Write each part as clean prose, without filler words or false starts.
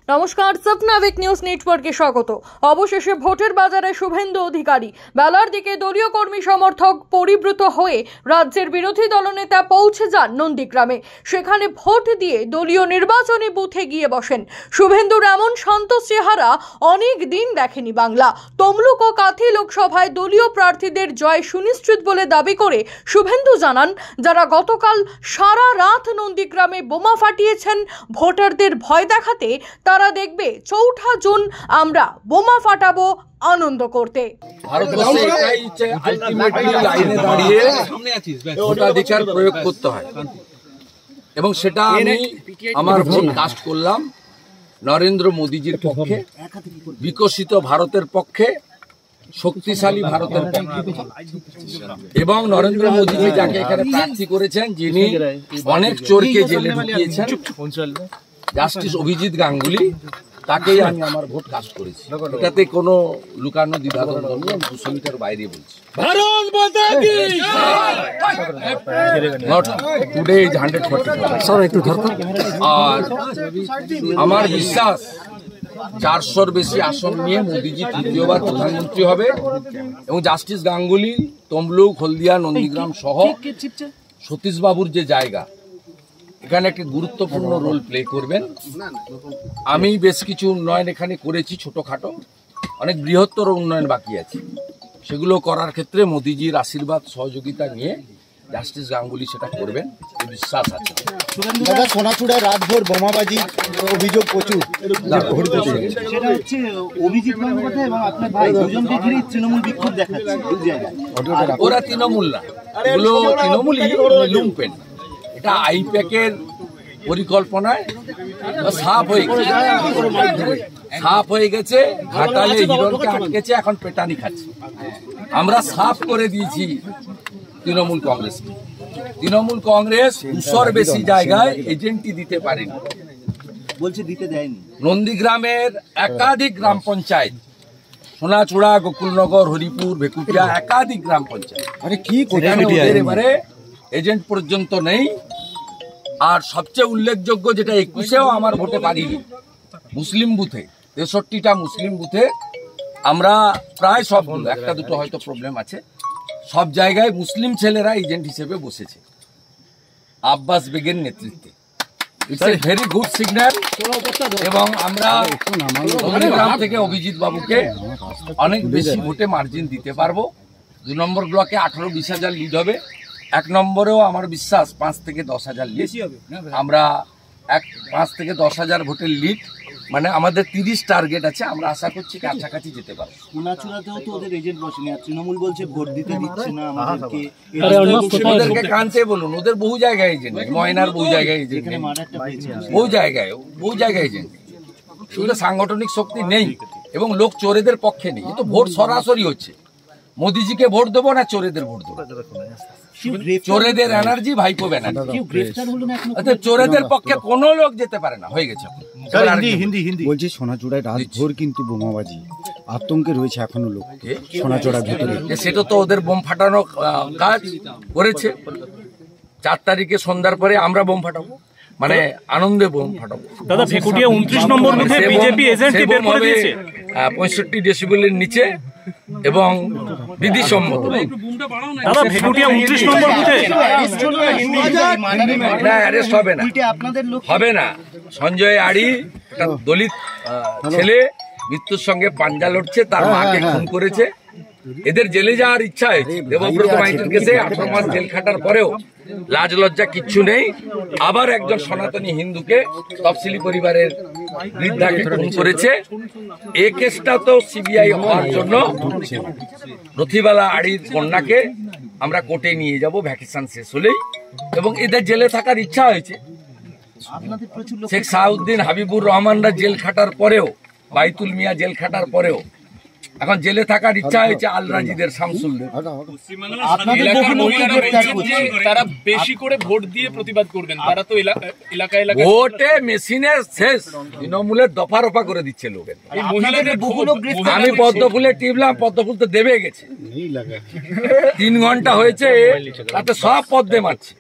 নমস্কার, সপনাবিক নিউজ নেটওয়ার্কে স্বাগত। অবশেষে ভোটের বাজারে শুভেন্দু অধিকারী বেলার দিকে দলীয় কর্মী সমর্থক পরিবৃত হয়ে রাজ্যের বিরোধী দলনেতা পৌঁছে যান নন্দীগ্রামে। সেখানে ভোট দিয়ে দলীয় নির্বাচনী বুথে গিয়ে বসেন। শুভেন্দুর এমন শান্ত চেহারা অনেক দিন দেখেনি বাংলা। তমলুক ও কাথি লোকসভায় দলীয় প্রার্থীদের জয় সুনিশ্চিত বলে দাবি করে শুভেন্দু জানান, যারা গতকাল সারা রাত নন্দীগ্রামে বোমা ফাটিয়েছেন ভোটারদের ভয় দেখাতে, তারা দেখবে 4 জুন আমরা বোমা ফাটাবো আনন্দ করতে। ভারতবর্ষে এটাই ইচ্ছে, আলটিমেটলি লাইনে দাঁড়িয়ে ভোটাধিকার প্রয়োগ করতে হয় এবং সেটা আমি আমার ভোট কাস্ট করলাম নরেন্দ্র মোদীজির পক্ষে, বিকশিত ভারতের পক্ষে, শক্তিশালী ভারতের পক্ষে। এবং নরেন্দ্র মোদীজি যাকে এখানে প্রার্থী করেছেন, যিনি অনেক চোরকে জেলে ঢুকিয়েছেন, জাস্টিস অভিজিৎ গাঙ্গুলি, তাকেই আমি আমার ভোট কাস্ট করেছি। এটাতে কোনো লুকানো দ্বিধাদ্বন্দ্ব নেই, আমি 200 মিটার বাইরে বলছি। Today is 140। আর আমার বিশ্বাস 400-র বেশি আসন নিয়ে মোদীজি তৃতীয়বার প্রধানমন্ত্রী হবে এবং জাস্টিস গাঙ্গুলি তমলুক, হলদিয়া, নন্দীগ্রাম সহ সতীশবাবুর যে জায়গা, এখানে একটি গুরুত্বপূর্ণ রোল প্লে করবেন। আমি বেশ কিছু উন্নয়ন এখানে করেছি, ছোটখাটো, অনেক বৃহত্তর উন্নয়ন বাকি আছে। সেগুলো করার ক্ষেত্রে মোদীজির আশীর্বাদ সহযোগিতা নিয়ে জাস্টিস গাঙ্গুলি সেটা করবেন, এই বিশ্বাস আছে। সোনাচূড়ায় রাতভর বোমাবাজি অভিযোগ প্রচুর, সেটা হচ্ছে অভিজিৎ গঙ্গোপাধ্যায় এবং আপনার ভাই দুজনকে ঘিরে তৃণমূল বিক্ষোভ দেখাচ্ছে দু জায়গায়। ওরা তৃণমূল না, এগুলো তৃণমূলই লুম্পেন। এটা আইপ্যাকের পরিকল্পনায় সাফ হয়ে গেছে, ঘাটালে হিরণকে আটকেছে, এখন পেটানি খাচ্ছে। আমরা সাফ করে দিয়েছি তৃণমূল কংগ্রেস। তৃণমূল কংগ্রেস 200-র বেশি জায়গায় এজেন্টই দিতে পারেনি, বলছে দিতে দেয়নি। নন্দীগ্রামের একাধিক গ্রাম পঞ্চায়েত, সোনাচূড়া, গোকুলনগর, হরিপুর, ভেকুটিয়া, একাধিক গ্রাম পঞ্চায়েত, এবারে এজেন্ট পর্যন্ত নেই। আর সবচেয়ে উল্লেখযোগ্য যেটা 21-এও আমার ভোটে পারিনি, মুসলিম বুথে 63টা মুসলিম বুথে আমরা প্রায় সবগুলো, একটা দুটো হয়তো প্রবলেম আছে, সব জায়গায় মুসলিম ছেলেরা এজেন্ট হিসেবে বসেছে আব্বাস বেগের নেতৃত্বে। It's a very good signal. এবং আমরা নন্দীগ্রাম থেকে অভিজিৎ বাবুকে অনেক বেশি ভোটে মার্জিন দিতে পারবো। 2 নম্বর ব্লকে 18-20 হাজার লিড হবে। 1 নম্বরেও আমার বিশ্বাস 5 থেকে 10 হাজার লিড আমরা 5 থেকে 10 হাজার ভোটের লিড, মানে আমাদের 30 টার্গেট আছে। আমরা আশা করছি কাছাকাছি যেতে পারবো। সোনাচূড়াতেও তো ওদের এজেন্ট বসেনি, আর তৃণমূল বলছে ভোট দিতে দিচ্ছে না আমাদেরকে। ওদেরকে কানতে বলুন, ওদের বহু জায়গায় এজেন্ট, ময়নার বহু জায়গায় এজেন্ট, বহু জায়গায় এজেন্ট। শুধু সাংগঠনিক শক্তি নেই এবং লোক চোরেদের পক্ষে নেই। তো ভোট সরাসরি হচ্ছে, মোদিজিকে ভোট দেবো না চোরেদের ভোট দেবো। চোরেদের এনার্জি ভাইপো ব্যানার্জি, চোরেদের পক্ষে কোনো লোক যেতে পারে না, হয়ে গেছে। বলছি সোনাচূড়ায় রাতভর কিন্তু বোমাবাজি, আতঙ্কে রয়েছে এখনো লোক সোনাচূড়ার ভিতরে। সেটা তো ওদের বোম ফাটানো কাজ করেছে। 4 তারিখে সন্ধ্যার পরে আমরা বোম ফাটাবো, মানে আনন্দে বোম ফাটাবো। দাদা, ভেকুটিয়া 29 নম্বর বুথে বিজেপি এজেন্ট বের করে দিয়েছে 65 ডেসিবেলের নিচে এবং বিধিসম্মত। দাদা, ভেকুটিয়া 29 নম্বর বুথে না, অ্যারেস্ট হবে না। সঞ্জয় আড়ি একটা দলিত ছেলে, মৃত্যুর সঙ্গে পাঞ্জা লড়ছে, তার মাকে খুন করেছে। এদের জেলে যাওয়ার ইচ্ছা হয়েছে। দেবব্রত মাইতির কেসে 18 মাস জেল খাটার পরেও লাজ লজ্জা কিচ্ছু নেই। আবার একজন সনাতনী হিন্দুকে, তফসিলি পরিবারের বৃদ্ধাকে খুন করেছে। এই কেসটা তো সিবিআই হওয়ার জন্য রথিবালা আড়ির কন্যাকে আমরা কোর্টে নিয়ে যাব ভ্যাকেশন শেষ হলেই, এবং এদের জেলে থাকার ইচ্ছা হয়েছে। শেখ সাউদ্দিন, হাবিবুর রহমানরা জেল খাটার পরেও, বাইতুল মিয়া জেল খাটার পরেও এখন জেলে থাকার ইচ্ছা হয়েছে আলরাজিদের, শামসুলদের। তারা বেশি করে ভোট দিয়ে প্রতিবাদ করবেন, তারা তো এলাকায় ভোটে মেশিনের শেষ, তৃণমূলের দফা রফা করে দিচ্ছে লোকের। আমি পদ্মফুলে টিপলাম, পদ্মফুল তো দেবে গেছে, 3 ঘন্টা হয়েছে, তাতে সব পদ্মে মারছে।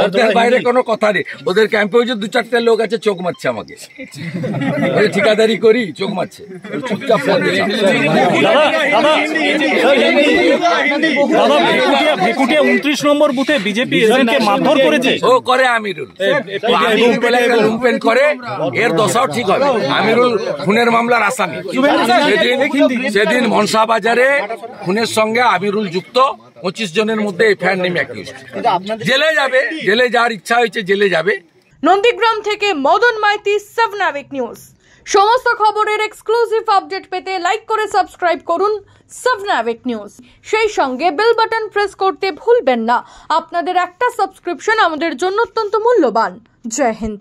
ওদের বাইরে কোনো কথা নেই। ওদের ক্যাম্পেও যে 2-4টে লোক আছে চোখ মারছে আমাকে, ঠিকাদারি করি চোখ মারছে, চুপচাপ ভেকুটিয়া 29 নম্বর বুথে বিজেপি এজেন্টকে মারধর করেছে। ও করে আমিরুল, লুম্পেন করে, এর দশাও ঠিক হবে। আমিরুল খুনের মামলার আসামি। সেদিন মনসা বাজারে খুনের সঙ্গে আমিরুল যুক্ত। 25 জনের মধ্যে এফআইআর নেমে অ্যাকিউজড। জেলে যাবে, জেলে যাওয়ার ইচ্ছা হয়েছে জেলে যাবে। নন্দীগ্রাম থেকে মদন মাইতি, 7 নাবিক নিউজ। সমস্ত খবরের এক্সক্লুসিভ আপডেট পেতে লাইক করে সাবস্ক্রাইব করুন 7 নাবিক নিউজ। সেই সঙ্গে বেল বাটন প্রেস করতে ভুলবেন না। আপনাদের একটা সাবস্ক্রিপশন আমাদের জন্য অত্যন্ত মূল্যবান। জয় হিন্দ।